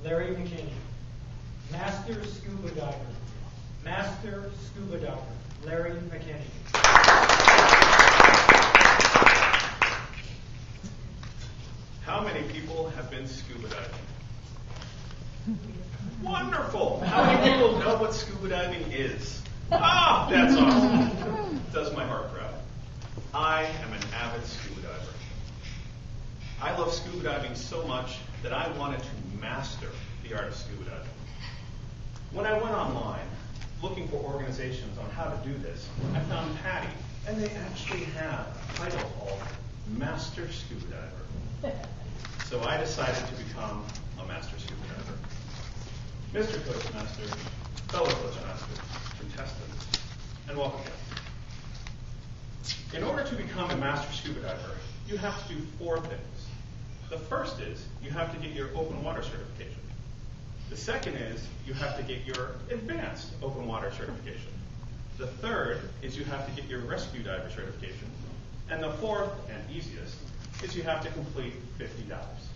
Larry McKinney. Master Scuba Diver. Master Scuba Diver, Larry McKinney. How many people have been scuba diving? Wonderful! How many people know what scuba diving is? Ah, that's awesome. Does my heart proud. I am an avid scuba diver. I love scuba diving so much that I wanted to master the art of scuba diving. When I went online looking for organizations on how to do this, I found PADI, and they actually have a title called Master Scuba Diver. So I decided to become a Master Scuba Diver. Mr. Coachmaster, fellow Coachmaster, contestants, and welcome guests. In order to become a Master Scuba Diver, you have to do 4 things. The first is you have to get your open water certification. The second is you have to get your advanced open water certification. The third is you have to get your rescue diver certification. And the fourth and easiest is you have to complete 50 dives.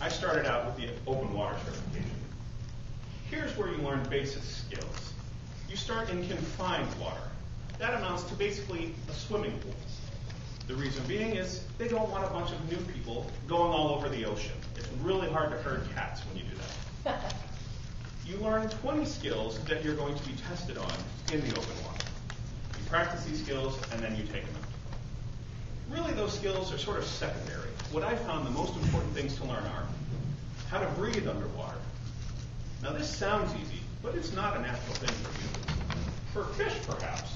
I started out with the open water certification. Here's where you learn basic skills. You start in confined water. That amounts to basically a swimming pool. The reason being is they don't want a bunch of new people going all over the ocean. It's really hard to herd cats when you do that. You learn 20 skills that you're going to be tested on in the open water. You practice these skills and then you take them out. Really, those skills are sort of secondary. What I found the most important things to learn are how to breathe underwater. Now this sounds easy, but it's not a natural thing for humans. For fish, perhaps.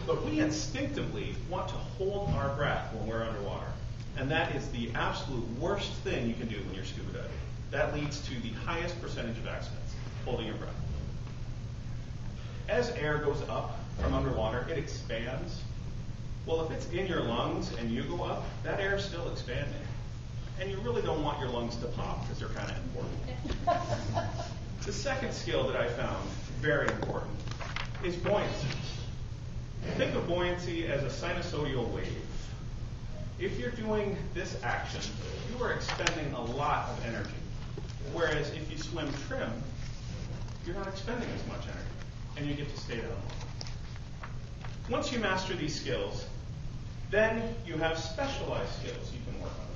But we instinctively want to hold our breath when we're underwater. And that is the absolute worst thing you can do when you're scuba diving. That leads to the highest percentage of accidents, holding your breath. As air goes up from underwater, it expands. Well, if it's in your lungs and you go up, that air is still expanding. And you really don't want your lungs to pop because they're kind of important. The second skill that I found very important is buoyancy. Think of buoyancy as a sinusoidal wave. If you're doing this action, you are expending a lot of energy. Whereas if you swim trim, you're not expending as much energy, and you get to stay down longer. Once you master these skills, then you have specialized skills you can work on.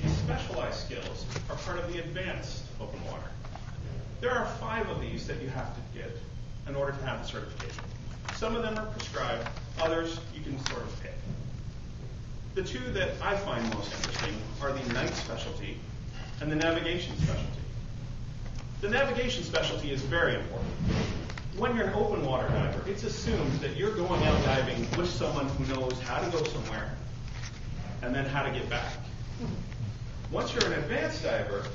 These specialized skills are part of the advanced open water. There are 5 of these that you have to get in order to have the certification. Some of them are prescribed, others you can sort of pick. The 2 that I find most interesting are the night specialty and the navigation specialty. The navigation specialty is very important. When you're an open water diver, it's assumed that you're going out diving with someone who knows how to go somewhere and then how to get back. Once you're an advanced diver,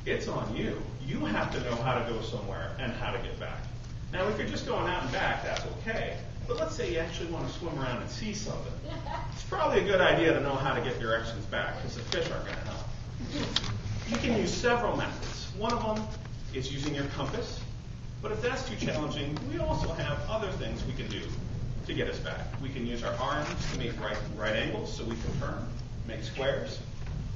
it's on you. You have to know how to go somewhere and how to get back. Now, if you're just going out and back, that's okay. But let's say you actually want to swim around and see something. It's probably a good idea to know how to get directions back because the fish aren't going to help. You can use several methods. One of them is using your compass. But if that's too challenging, we also have other things we can do to get us back. We can use our arms to make right angles so we can turn, make squares.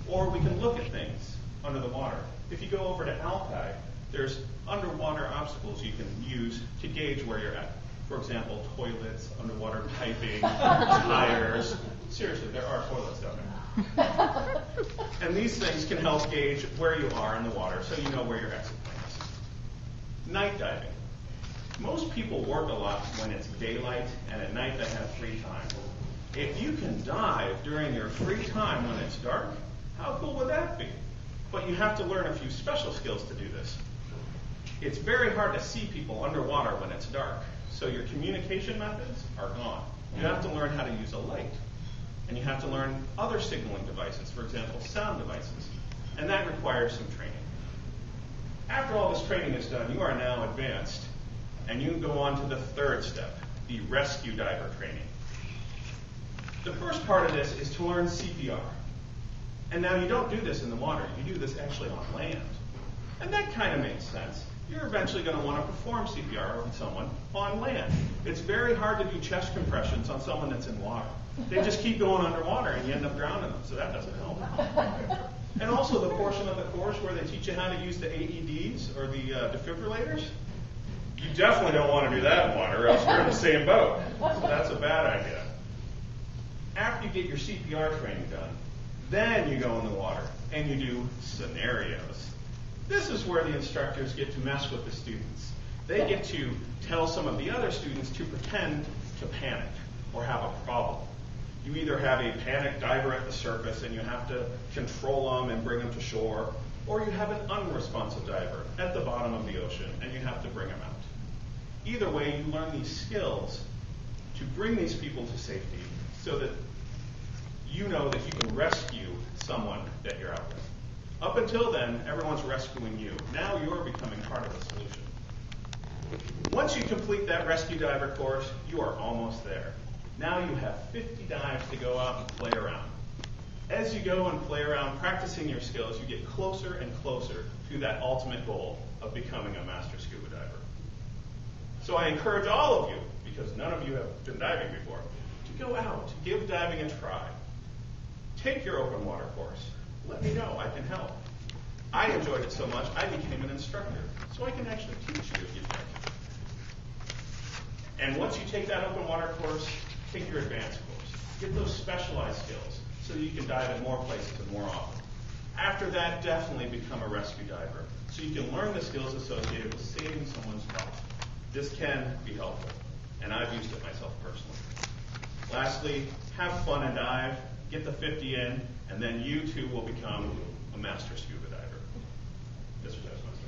Or we can look at things under the water. If you go over to Alki, there's underwater obstacles you can use to gauge where you're at. For example, toilets, underwater piping, tires. Seriously, there are toilets down there. And these things can help gauge where you are in the water so you know where your exit point is. Night diving. Most people work a lot when it's daylight, and at night they have free time. If you can dive during your free time when it's dark, how cool would that be? But you have to learn a few special skills to do this. It's very hard to see people underwater when it's dark, so your communication methods are gone. You have to learn how to use a light, and you have to learn other signaling devices, for example, sound devices, and that requires some training. After all this training is done, you are now advanced, and you go on to the third step, the rescue diver training. The first part of this is to learn CPR. And now you don't do this in the water, you do this actually on land. And that kind of makes sense. You're eventually going to want to perform CPR on someone on land. It's very hard to do chest compressions on someone that's in water. They just keep going underwater and you end up drowning them, so that doesn't help. And also the portion of the course where they teach you how to use the AEDs or the defibrillators. You definitely don't want to do that in water, or else you're in the same boat. So that's a bad idea. After you get your CPR training done, then you go in the water and you do scenarios. This is where the instructors get to mess with the students. They get to tell some of the other students to pretend to panic or have a problem. You either have a panic diver at the surface and you have to control them and bring them to shore, or you have an unresponsive diver at the bottom of the ocean and you have to bring them out. Either way, you learn these skills to bring these people to safety so that you know that you can rescue someone that you're out with. Up until then, everyone's rescuing you. Now you're becoming part of the solution. Once you complete that rescue diver course, you are almost there. Now you have 50 dives to go out and play around. As you go and play around practicing your skills, you get closer and closer to that ultimate goal of becoming a master scuba diver. So I encourage all of you, because none of you have been diving before, to go out, give diving a try. Take your open water course. Let me know. I can help. I enjoyed it so much, I became an instructor, so I can actually teach you if you'd like. And once you take that open water course, take your advanced course. Get those specialized skills so that you can dive in more places and more often. After that, definitely become a rescue diver so you can learn the skills associated with saving someone's life. This can be helpful, and I've used it myself personally. Lastly, have fun and dive, get the 50 in, and then you too will become a master scuba diver. Mr. Desmond.